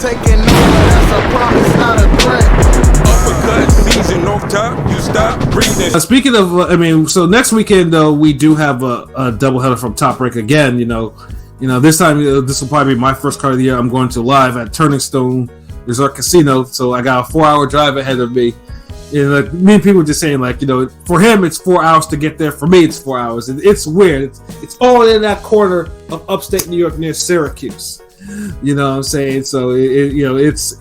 taking over, that's a promise, not a threat. Uppercut season off top, you stop breathing. Speaking of, so next weekend though we do have a doubleheader from Top Rank again. You know, this time this will probably be my first card of the year. I'm going to live at Turning Stone Resort Casino, so I got a 4-hour drive ahead of me. And me and people were just saying, for him it's 4 hours to get there. For me, it's 4 hours. It's weird. It's all in that corner of upstate New York near Syracuse. You know what I'm saying? So it's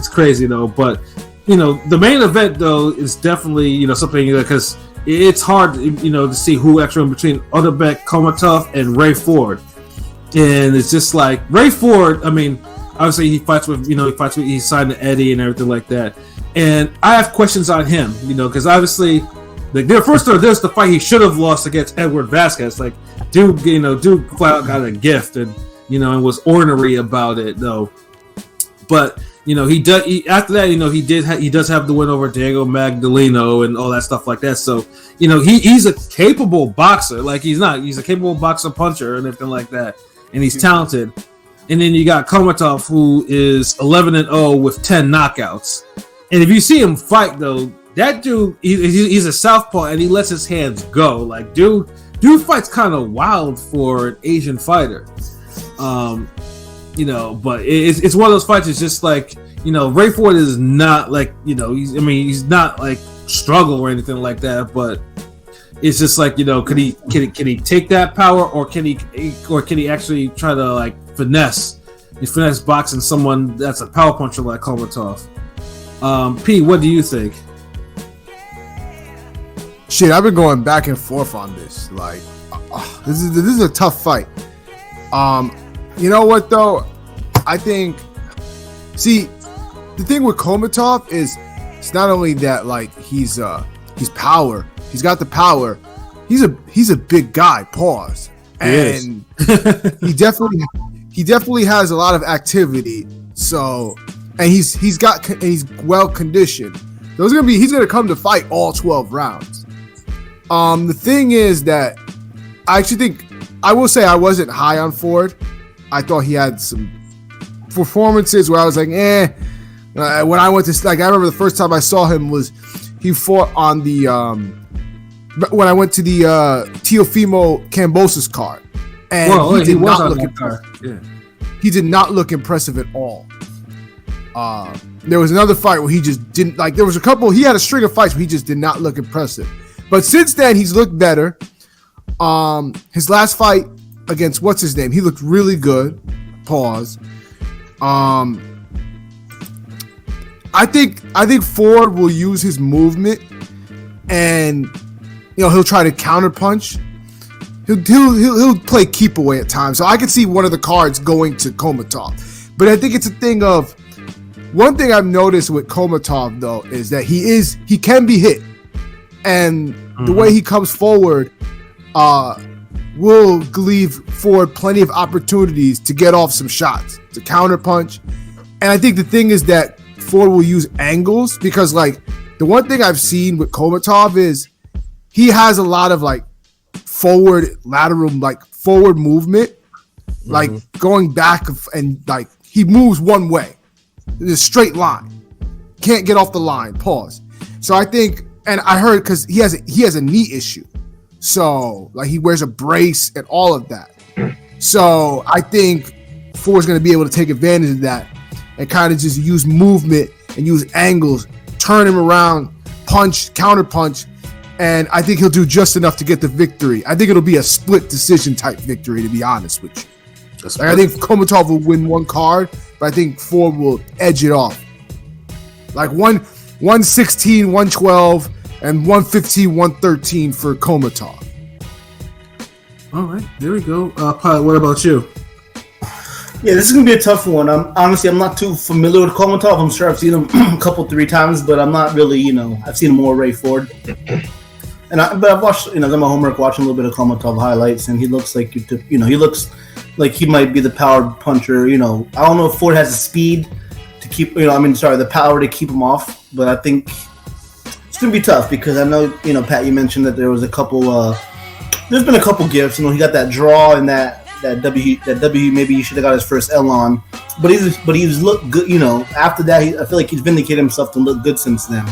crazy though. But the main event though is definitely something because it's hard to see who actually in between Otabek Kholmatov and Ray Ford, and it's just like Ray Ford. I mean, obviously he fights with he signed to Eddie and everything like that, and I have questions on him because obviously there's the fight he should have lost against Edward Vasquez. Like dude flat out got a gift and and was ornery about it though. But he does. After that, he does have the win over Diego Magdaleno and all that stuff like that. So he's a capable boxer. Like he's a capable boxer, puncher, and everything like that. And he's talented. And then you got Kholmatov, who is 11-0 with 10 knockouts. And if you see him fight, though, that dude, he's a southpaw and he lets his hands go. Like dude fights kind of wild for an Asian fighter. But it's one of those fights. It's just like Ray Ford is not like he's not like struggle or anything like that. But it's just like can he take that power or can he actually try to like finesse boxing someone that's a power puncher like Kholmatov? P, what do you think? Shit, I've been going back and forth on this. Like, this is a tough fight. You know what though? I think. See, the thing with Kholmatov is it's not only that like he's power. He's got the power. He's a big guy. Pause. And he definitely has a lot of activity. So, and he's well conditioned. So he's gonna come to fight all 12 rounds. The thing is that I will say I wasn't high on Ford. I thought he had some performances where I was like, when I went to I remember the first time I saw him was he fought on the when I went to the Teofimo Cambosos card, and he did not look impressive. Yeah. He did not look impressive at all. There was another fight where he just didn't like. There was a couple. He had a string of fights where he just did not look impressive. But since then, he's looked better. His last fight against what's his name, he looked really good. Pause. I think Ford will use his movement, and he'll try to counterpunch. He'll play keep away at times. So I can see one of the cards going to Kholmatov. But I think it's a thing of one thing I've noticed with Kholmatov though is that he can be hit, and the way he comes forward will leave Ford plenty of opportunities to get off some shots, to counterpunch. And I think the thing is that Ford will use angles because like the one thing I've seen with Kholmatov is he has a lot of like forward movement, like going back and like he moves one way, in a straight line, can't get off the line. Pause. So I think, and I heard because he has a knee issue, so like he wears a brace and all of that. So I think Ford's going to be able to take advantage of that and kind of just use movement and use angles, turn him around, punch, counter punch. And I think he'll do just enough to get the victory. I think it'll be a split decision type victory, to be honest with you. Like, I think Kholmatov will win one card, but I think Ford will edge it off. Like 116, 112, and 115, 113 for Kholmatov. All right, there we go. Pilot, what about you? Yeah, this is going to be a tough one. I'm not too familiar with Kholmatov. I'm sure I've seen him a couple, 3 times, but I'm not really, I've seen more Ray Ford. But I've watched, done my homework, watching a little bit of Kholmatov highlights, and he looks like, he looks like he might be the power puncher. I don't know if Ford has the speed to keep, the power to keep him off, but I think it's going to be tough because I know, Pat, you mentioned that there was a couple, there's been a couple gifts. He got that draw in that W maybe he should have got his first L on, but he's looked good. You know, after that, I feel like he's vindicated himself to look good since then.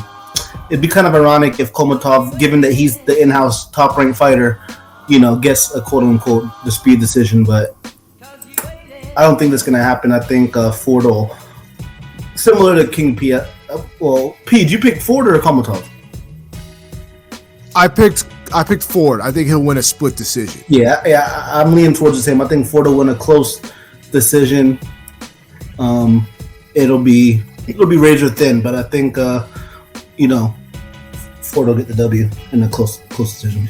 It'd be kind of ironic if Kholmatov, given that he's the in-house top-ranked fighter, you know, gets a quote-unquote dispute decision, but I don't think that's going to happen. I think Ford will, similar to King P. Well, P, did you pick Ford or Kholmatov? I picked Ford. I think he'll win a split decision. Yeah, I'm leaning towards the same. I think Ford will win a close decision. It'll be razor thin, but I think you know, Ford will get the W in a close decision.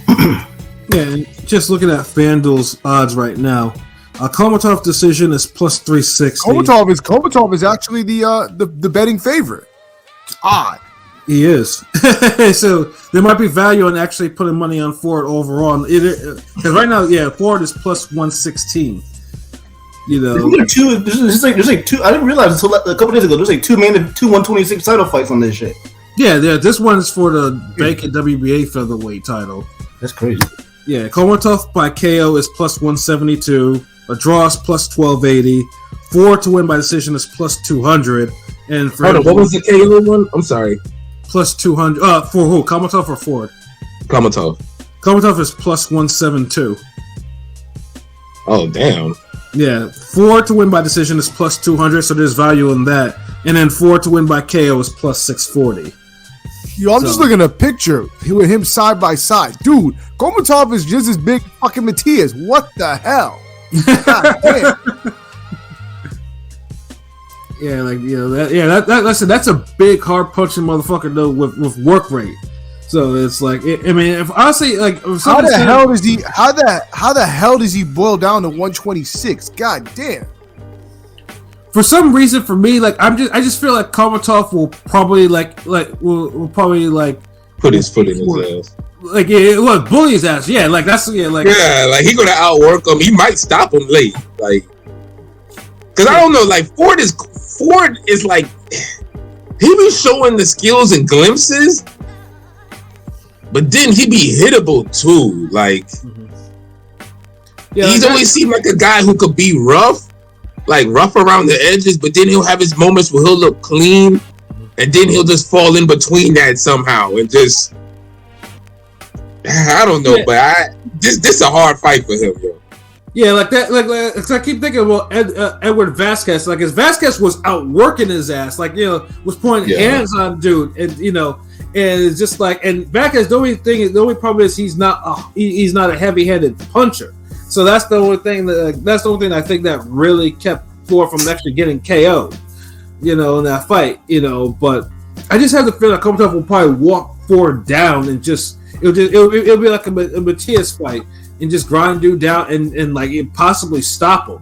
Yeah, and just looking at FanDuel's odds right now, Kholmatov decision is plus 360. Kholmatov is actually the betting favorite. It's odd. He is. So there might be value in actually putting money on Ford overall. Because right now, yeah, Ford is plus 116. You know, there's like two. I didn't realize until a couple days ago. There's like two 126 title fights on this shit. Yeah, this one is for the vacant WBA featherweight title. That's crazy. Yeah, Kholmatov by KO is plus 172. A draw is plus 1280. Ford to win by decision is plus 200. And for what was the KO one? I'm sorry. Plus 200. For who? Kholmatov or Ford? Kholmatov. Kholmatov is plus 172. Oh, damn. Yeah, Ford to win by decision is plus 200, so there's value in that. And then Ford to win by KO is plus 640. Yo, I'm just looking at a picture with him side by side. Dude, Kholmatov is just as big fucking Matias. What the hell? God damn. Yeah, like, you know, that's a big, hard punching motherfucker though with work rate. So it's like, I mean, if honestly, like, how the hell does he boil down to 126? God damn. For some reason, for me, like, I just feel like Kholmatov will probably will probably put his foot in his ass. Like, yeah, look, bully his ass. Yeah, like that's like he gonna outwork him. He might stop him late, like, because I don't know, like Ford is like, he be showing the skills and glimpses, but then he be hittable too. Like, he's always seemed like a guy who could be rough around the edges, but then he'll have his moments where he'll look clean, and then he'll just fall in between that somehow, and just, I don't know, but this is a hard fight for him, yo. Yeah, like that. Like I keep thinking about Edward Vasquez. Like, as Vasquez was outworking his ass, like, you know, was pointing hands on dude, and you know, and it's just like, and Vasquez. The only problem is he's not a heavy-handed puncher. So that's the only thing I think that really kept Ford from actually getting KO'd, you know, in that fight, you know. But I just have the feeling that Kholmatov will probably walk Ford down and it'll be like a Matias fight, and just grind dude down and like possibly stop him.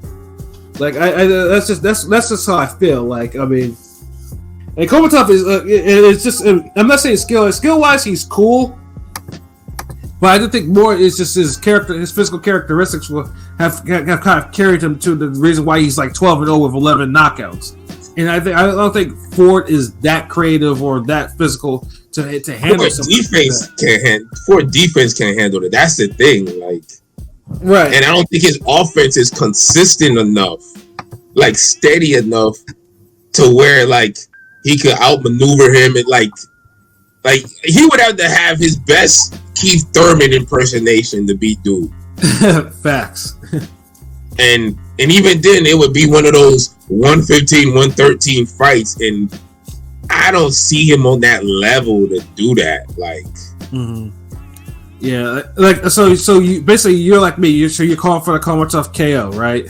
Like that's just how I feel. Like, I mean, and Kholmatov is it's just, I'm not saying skill wise he's cool, but I think more is just his physical characteristics will have kind of carried him to the reason why he's like 12-0 with 11 knockouts. And I don't think Ford is that creative or that physical to handle something. Ford defense can't handle it. That's the thing, like, right. And I don't think his offense is consistent enough, like steady enough, to where like he could outmaneuver him, and like he would have to have his best Keith Thurman impersonation to beat dude. Facts. And even then, it would be one of those 115, 113 fights, and I don't see him on that level to do that. Like, yeah, like so you basically, you're like me. You're calling for the Kholmatov KO, right?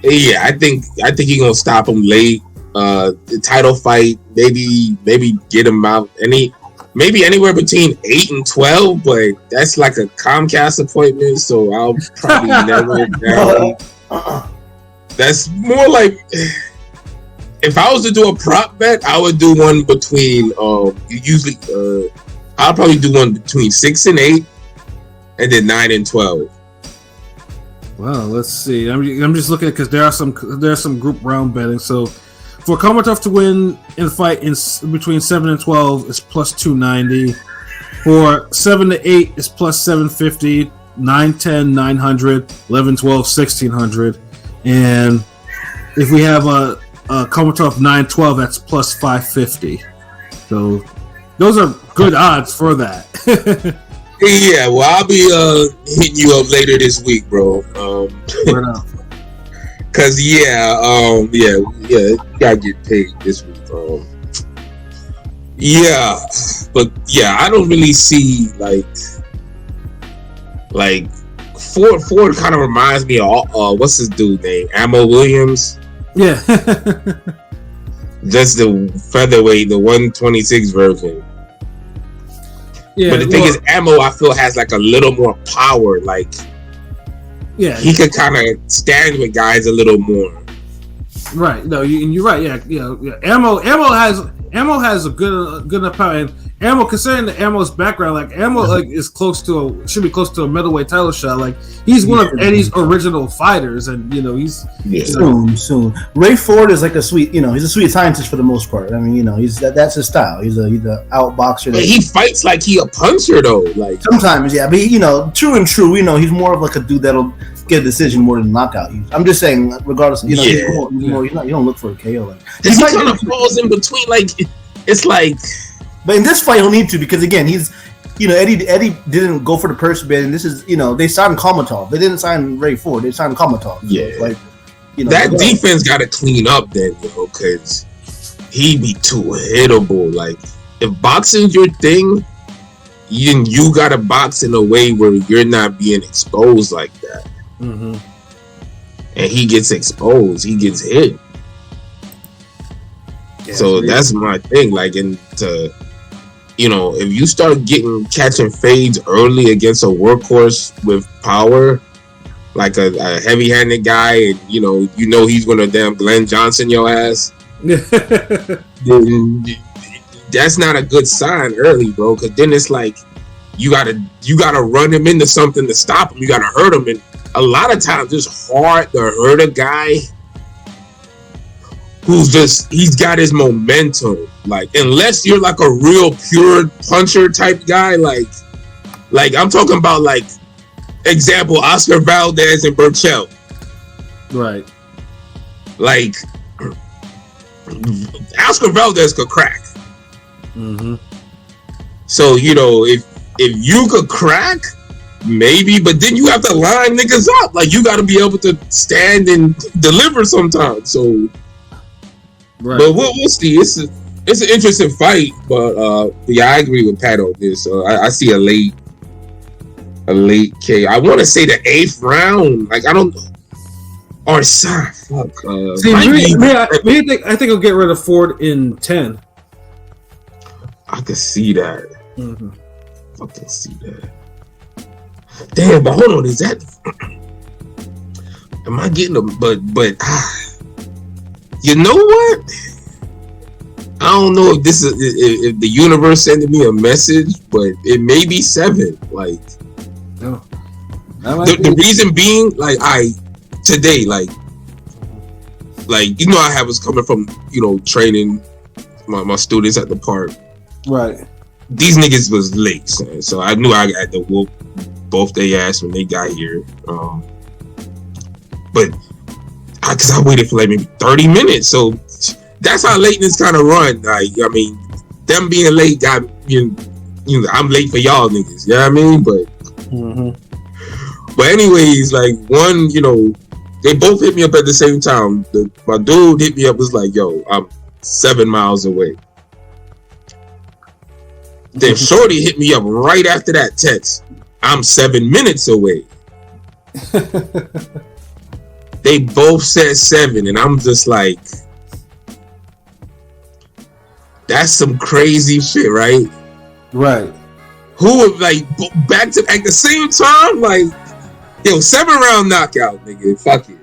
Yeah, I think he's gonna stop him late. The title fight, maybe get him out. Maybe anywhere between 8 and 12, but that's like a Comcast appointment, so I'll probably never down. That's more like, if I was to do a prop bet, I would do one between usually I'll probably do one between 6 and 8, and then 9 and 12. Well, let's see. I'm just looking at, because there's some group round betting. So for Kholmatov to win in the fight in between 7 and 12 is plus 290. For 7 to 8 is plus 750. 910, 900, 11, 12, 1600. And if we have a Kholmatov 912, that's plus 550. So those are good odds for that. Yeah, well, I'll be hitting you up later this week, bro. Cause you gotta get paid this week. But I don't really see like Ford kind of reminds me of what's his dude name? Ammo Williams. Yeah. Just the featherweight, the 126 version. Yeah, but the thing is, Ammo I feel has like a little more power. Like, he could kind of stand with guys a little more. Right. No, you're right. Yeah. Ammo has a good enough power. And Ammo, considering the Ammo's background, like Ammo, like should be close to a middleweight title shot. Like he's one of Eddie's original fighters, and he's soon. Ray Ford is like he's a sweet scientist for the most part. I mean, that's his style. He's a outboxer. But he fights like he a puncher though. Like sometimes, yeah. But true, he's more of like a dude that'll get a decision more than knockout. I'm just saying, regardless, he's more, you don't look for a KO. He kind of falls in between. Like it's like. But in this fight, he'll need to because again, he's, Eddie didn't go for the purse bid, and this is, they signed Kholmatov. They didn't sign Ray Ford. They signed Kholmatov. Yeah, so that defense got to clean up then, because he be too hittable. Like if boxing's your thing, you got to box in a way where you're not being exposed like that. Mm-hmm. And he gets exposed. He gets hit. Yeah, so that's my thing. Like, if you start catching fades early against a workhorse with power, like a heavy-handed guy, and he's gonna damn Glenn Johnson your ass, then that's not a good sign early, bro. Because then it's like you gotta run him into something to stop him. You gotta hurt him, and a lot of times it's hard to hurt a guy he's got his momentum. Like, unless you're like a real pure puncher type guy, like I'm talking about, like, example, Oscar Valdez and Burchell. Right. Like, Oscar Valdez could crack. Mm-hmm. So, if you could crack, maybe, but then you have to line niggas up. Like, you got to be able to stand and deliver sometimes. So, right. But we'll see. It's an interesting fight, but I agree with Pat on this. I see a late K. I want to say the 8th round. Like, I don't. Or fuck. I think I'll get rid of Ford in 10. I can see that. Mm-hmm. I can see that. Damn, but hold on. Is that? Am I getting them? But. You know what? I don't know if this is if the universe sending me a message, but it may be 7. Like, no. The reason being, like, today, like I was coming from training my students at the park. Right. These niggas was late, so I knew I had to whoop both their ass when they got here. But. Because I waited for like maybe 30 minutes, so that's how lateness kind of run. Like, I mean, them being late got I'm late for y'all niggas. You know what I mean? But anyways, like one, they both hit me up at the same time. My dude hit me up, was like, "Yo, I'm 7 miles away." Then Shorty hit me up right after that text. I'm 7 minutes away. They both said 7, and I'm just like, that's some crazy shit, right? Right. Who would, like, back to at the same time? Like, 7-round knockout, nigga. Fuck it.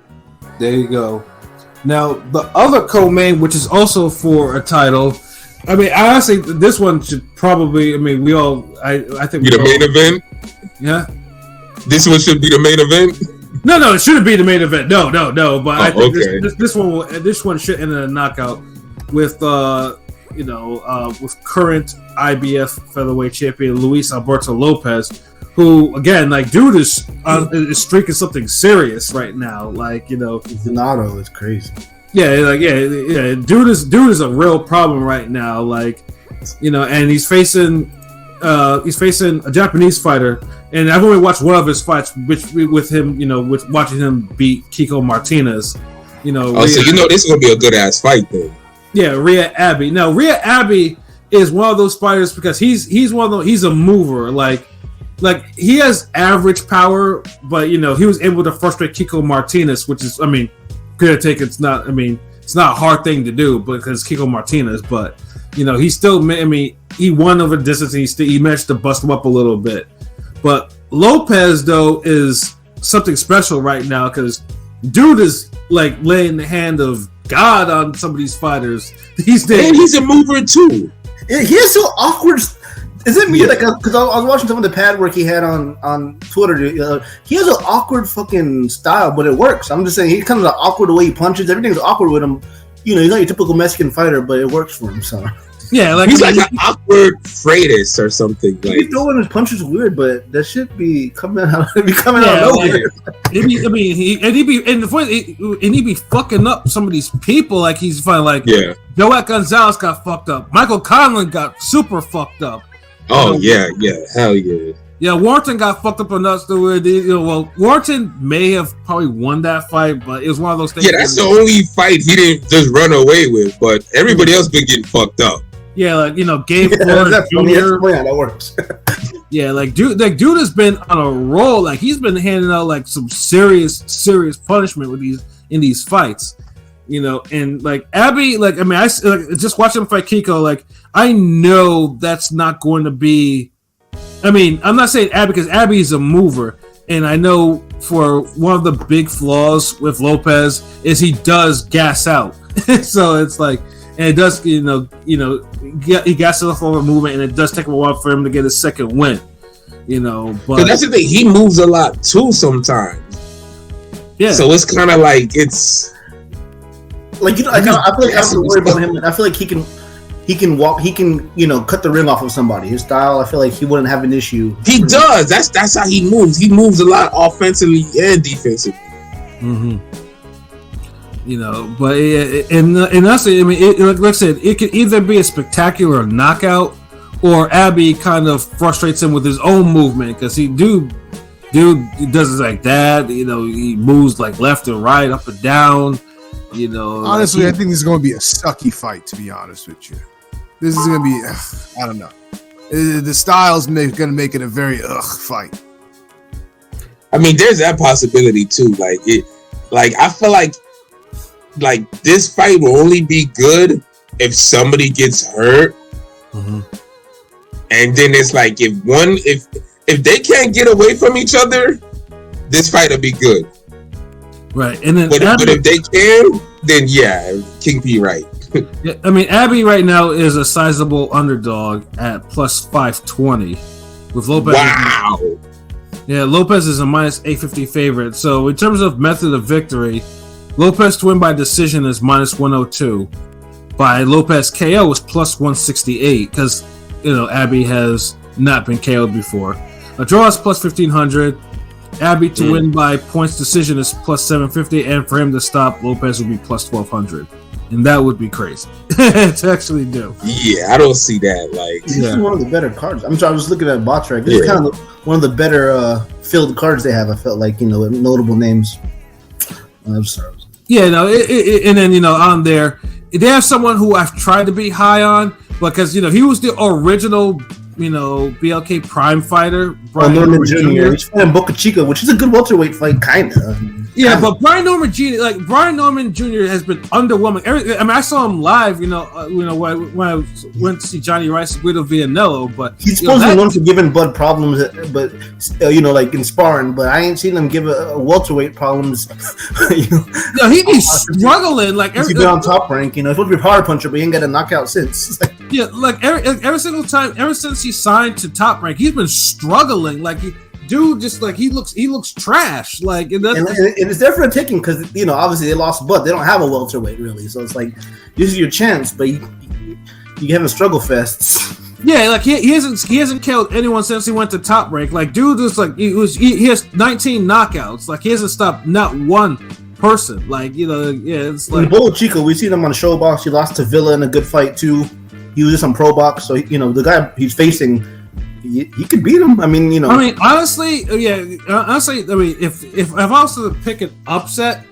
There you go. Now, the other co-main, which is also for a title, I mean, honestly, this one should probably, I mean, I think... Be the main event? Yeah. This one should be the main event? No, it shouldn't be the main event. No. But I think okay. this one should end in a knockout with with current IBF featherweight champion Luis Alberto Lopez who again, like, dude is streaking something serious right now. Like, Donato is crazy. Yeah. Dude is a real problem right now. Like, and he's facing a Japanese fighter, and I've only watched one of his fights, with him, with watching him beat Kiko Martinez. So this is gonna be a good ass fight then. Yeah, Reiya Abe. Now, Reiya Abe is one of those fighters because he's one of those. He's a mover. Like he has average power, but he was able to frustrate Kiko Martinez, which is, it's not a hard thing to do because Kiko Martinez, but he still, he won over distance, and he managed to bust him up a little bit. But Lopez, though, is something special right now because dude is like laying the hand of God on some of these fighters. He's a mover too. He is so awkward. Is it me? Yeah. Like, because I was watching some of the pad work he had on Twitter. He has an awkward fucking style, but it works. I'm just saying, he's kind of the awkward way he punches. Everything's awkward with him. He's not your typical Mexican fighter, but it works for him. So yeah, like he's like an awkward Freitas or something. He's throwing his punches weird, but that shit be coming out. Out nowhere. He'd be fucking up some of these people. Like, he's fine. Like, Joaquin Gonzalez got fucked up. Michael Conlon got super fucked up. Oh yeah, hell yeah. Yeah, Warrington got fucked up enough to where Warrington may have probably won that fight, but it was one of those things. Yeah, that's the only fight he didn't just run away with, but everybody else been getting fucked up. Yeah, like, Gabe Flores Jr. Yeah, that works. Yeah, dude has been on a roll. Like, he's been handing out like some serious punishment in these fights. And like Abby, I just watching him fight Kiko. Like, I know that's not going to be. I'm not saying Abby because Abby is a mover, and I know for one of the big flaws with Lopez is he does gas out. So it's like, and it does, he gasses off over movement, and it does take a while for him to get his second win. But that's the thing. He moves a lot too sometimes. Yeah. So it's kind of like it's. Like, I feel like I don't have to worry about him. I feel like he can walk. He can, cut the ring off of somebody. His style, I feel like he wouldn't have an issue. He does. That's how he moves. He moves a lot offensively and defensively. Mm-hmm. But and that's it. Like I said, it could either be a spectacular knockout, or Abby kind of frustrates him with his own movement because dude does it like that. He moves like left and right, up and down. Honestly, I think this is going to be a sucky fight, to be honest with you. This is going to be, I don't know. The style's going to make it a very fight. There's that possibility too. I feel like this fight will only be good if somebody gets hurt. Mm-hmm. And then it's like, if they can't get away from each other, this fight will be good. Right, and then but if they can, then King P right. Yeah, Abby right now is a sizable underdog at plus 520 with Lopez. Wow. Lopez is a minus 850 favorite. So in terms of method of victory, Lopez to win by decision is minus 102. By Lopez KO is plus 168 because Abby has not been KO'd before. A draw is plus 1500. Abby to win by points decision is plus 750, and for him to stop Lopez would be plus 1200, and that would be crazy to actually do. Yeah, I don't see that. This is one of the better cards. I'm sorry, I was looking at BotTrack. This is kind of one of the better filled cards they have. I felt like notable names. I'm sorry. Yeah, no, and then on there they have someone who I've tried to be high on because he was the original. BLK Prime fighter Brian Norman Jr. He's fighting Boca Chica, which is a good welterweight fight, kind of. Yeah, but Brian Norman Jr. has been underwhelming. I saw him live. When I went to see Johnny Rice Guido Villanello, but he's supposed to be known for giving Bud problems, but like in sparring. But I ain't seen him give a welterweight problems. No, he be struggling. Like he's been on Top Rank. He's supposed to be a power puncher, but he ain't got a knockout since. Yeah, like every single time, ever since he signed to Top Rank, he's been struggling. Like, dude, just like he looks trash. Like, and it's there for a taking because obviously they lost Bud. They don't have a welterweight really, so it's like this is your chance, but you having struggle fests. Yeah, like he hasn't killed anyone since he went to Top Rank. Like, dude is like he has 19 knockouts. Like, he hasn't stopped not one person. Like, it's like Bull Chico. We seen him on Showbox. He lost to Villa in a good fight too. He was just on Pro Box, so the guy he's facing, he could beat him. I mean, honestly, if I was to pick an upset,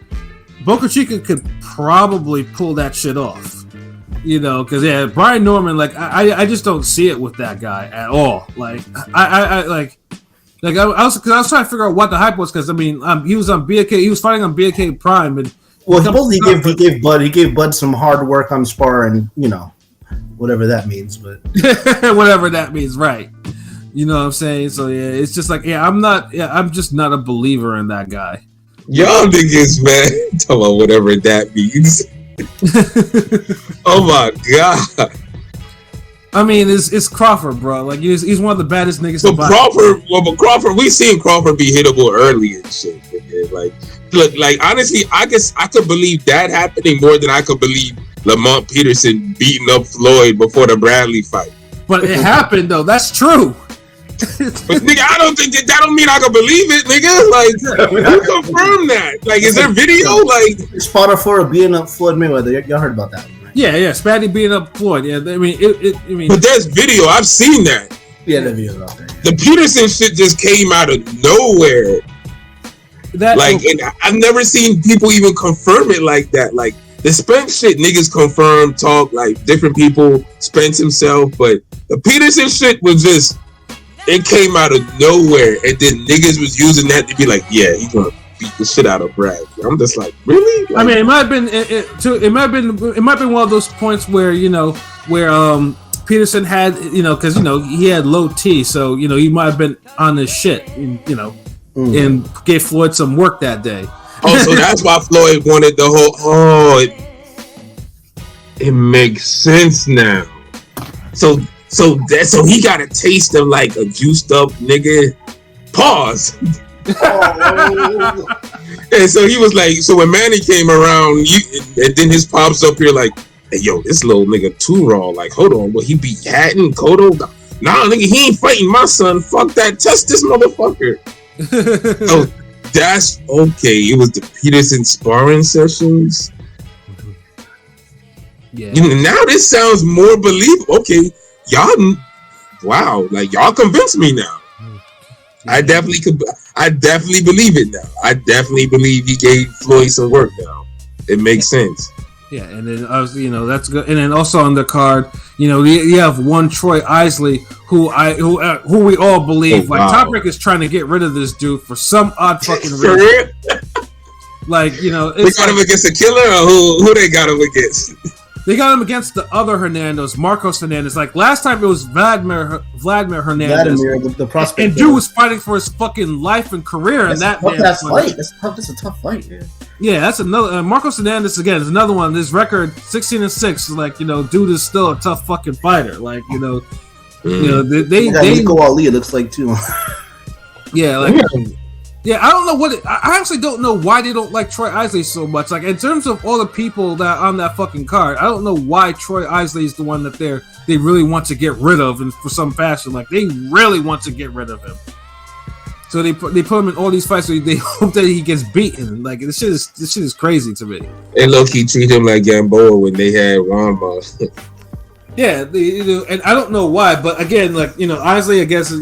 Boca Chica could probably pull that shit off. Because Brian Norman, like I just don't see it with that guy at all. Like I was trying to figure out what the hype was, because he was on BK, he was fighting on BK Prime, and he gave Bud some hard work on spar, and whatever that means, but whatever that means, right? You know what I'm saying? So it's just like I'm just not a believer in that guy. Y'all niggas, man, talk about whatever that means. Oh my god! I mean, it's Crawford, bro. Like he's one of the baddest niggas. But Crawford, we seen Crawford be hittable early and shit. Like, look, like honestly, I guess I could believe that happening more than I could believe Lamont Peterson beating up Floyd before the Bradley fight. But it happened though. That's true. But nigga, I don't think that don't mean I can believe it, nigga. Like, who confirmed that? Like, is there video? Like, Spotter for beating up Floyd Mayweather. Y'all heard about that, right? Yeah, Spatty beating up Floyd. Yeah, I mean, but there's video. I've seen that. Yeah, the video's out there. The Peterson shit just came out of nowhere. And I've never seen people even confirm it like that. Like, the Spence shit, niggas confirm, talk, like, different people, Spence himself, but the Peterson shit was just, it came out of nowhere, and then niggas was using that to be like, yeah, he's gonna beat the shit out of Brad. I'm just like, really? Like, I mean, it might have been one of those points where Peterson had, because he had low T, so he might have been on his shit, and gave Floyd some work that day. Oh, so that's why Floyd wanted the whole. Oh, it makes sense now. So he got a taste of like a juiced up nigga. Pause. And so he was like, so when Manny came around, and then his pops up here like, hey, yo, this little nigga too raw. Like, hold on, will he beat Hatton, Cotto? Nah, nigga, he ain't fighting my son. Fuck that. Test this motherfucker. So that's okay. It was the Peterson sparring sessions. Yeah. Now this sounds more believable. Okay. Y'all, wow, like y'all convinced me now. I definitely believe it now. I definitely believe he gave Floyd some work now. It makes sense. Yeah, and then that's good. And then also on the card, you have one Troy Isley who we all believe Top Rank is trying to get rid of this dude for some odd fucking reason. Like, they got him against a killer, or who they got him against? They got him against the other Hernandez, Marcos Hernandez. Like last time, it was Vladimir Hernandez. The prospect. And dude was fighting for his fucking life and career in that fight. That's a tough fight, man. Yeah, that's another. Marcos Hernandez again is another one. This record 16-6. Like dude is still a tough fucking fighter. Like they Nico Ali. It looks like too. Yeah, like. Yeah, I don't know I actually don't know why they don't like Troy Isley so much. Like, in terms of all the people that are on that fucking card, I don't know why Troy Isley is the one that they really want to get rid of, and for some fashion, like, they really want to get rid of him. So they put him in all these fights, so they hope that he gets beaten. Like, this shit is crazy to me. They low-key treat him like Gamboa when they had Rama. Yeah, and I don't know why, but again, like, Isley, I guess,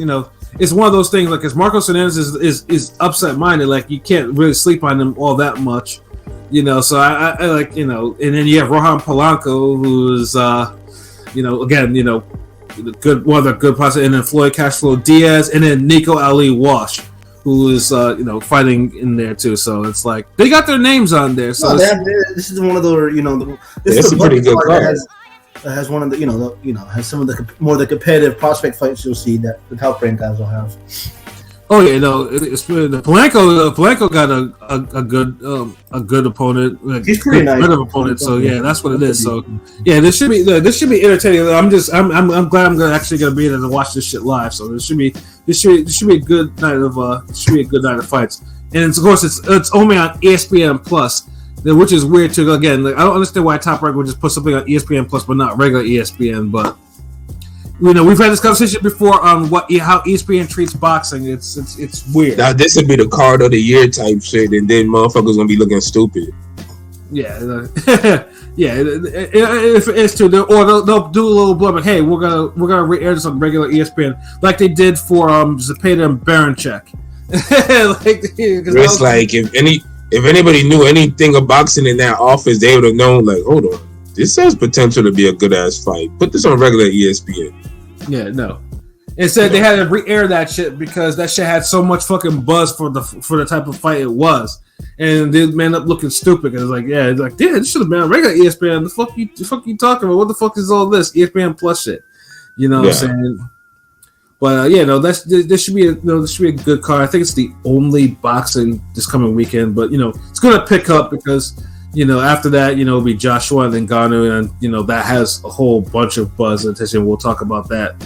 it's one of those things, like, because Marcos Hernandez is upset-minded, like, you can't really sleep on him all that much, so I like, and then you have Rohan Polanco, who's, again, good, one of the good prospects, and then Floyd Cashflow Diaz, and then Nico Ali Walsh, who is, fighting in there, too, so it's like, they got their names on there, so this is one of the, this is a pretty good card. Has one of the has some of the more the competitive prospect fights you'll see that the Top Rank guys will have. Oh yeah, it's the Polanco got a good opponent. He's pretty nice. Good opponent. So yeah, that's what it is. So yeah, this should be entertaining. I'm glad I'm actually gonna be able to watch this shit live. So this should be a good night of fights. And of course it's only on ESPN Plus. Which is weird too. Again, like, I don't understand why Top Rank would just put something on ESPN Plus, but not regular ESPN. But we've had this conversation before on how ESPN treats boxing. It's weird. Now this would be the card of the year type shit, and then motherfuckers gonna be looking stupid. Yeah, yeah. It's true. They'll do a little blub, like, hey, we're gonna re-air this on regular ESPN, like they did for Zepeda and Baranchek. It's like if anybody knew anything of boxing in that office, they would have known. Like, hold on, this has potential to be a good ass fight. Put this on regular ESPN. Yeah, no. Instead, they had to re-air that shit because that shit had so much fucking buzz for the type of fight it was, and they end up looking stupid. Because it's like, damn, this should have been on regular ESPN. The fuck you talking about? What the fuck is all this ESPN Plus shit? You know what I'm saying? But this should be a good card. I think it's the only boxing this coming weekend. But it's gonna pick up because after that it'll be Joshua and then Ngannou, and that has a whole bunch of buzz and attention. We'll talk about that